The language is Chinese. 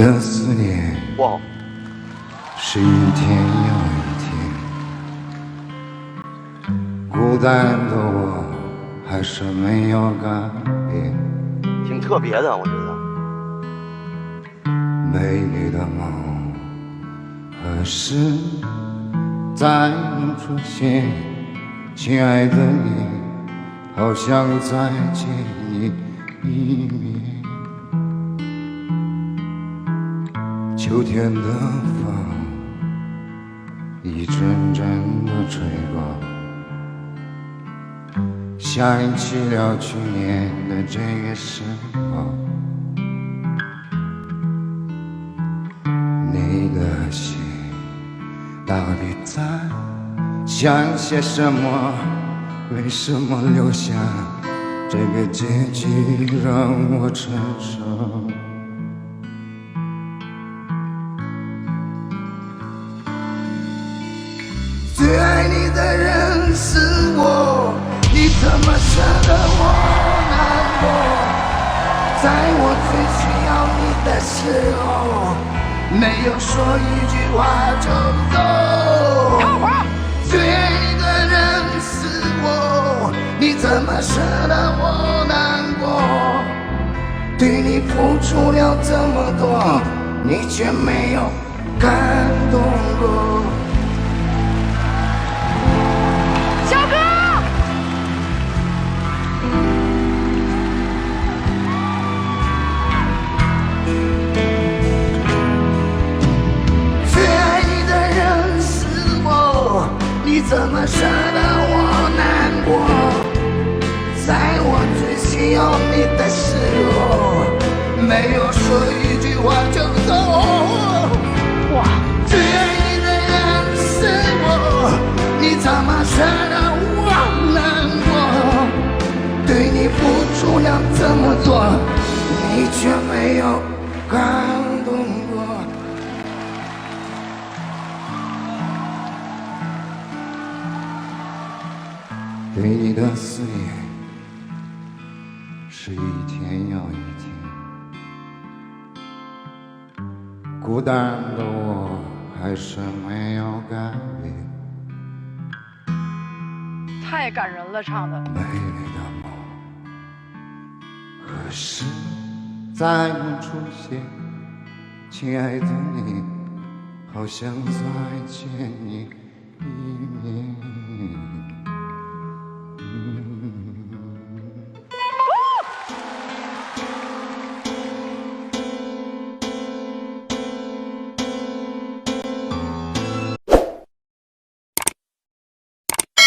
的思念，哇，是一天又一天，孤单的我还是没有改变，挺特别的，我觉得。美丽的梦何时再能出现？亲爱的你，好想再见你一面。秋天的风一阵阵的吹过，想起了去年的这个时候，你的心到底在想些什么？为什么留下这个结局让我承受？最爱你的人是我，你怎么舍得我难过？在我最需要你的时候，没有说一句话就走。最爱你的人是我，你怎么舍得我难过？对你付出了这么多，你却没有感动过。你怎么舍得我难过？在我最需要你的时候，没有说一句话就走。哇！最爱你的人是我，你怎么舍得我难过？对你付出了这么多，你却没有感动过。对你的思念是一天又一天，孤单的我还是没有改变。太感人了，唱的。美丽的梦何时再能出现？亲爱的你，好想再见你一面。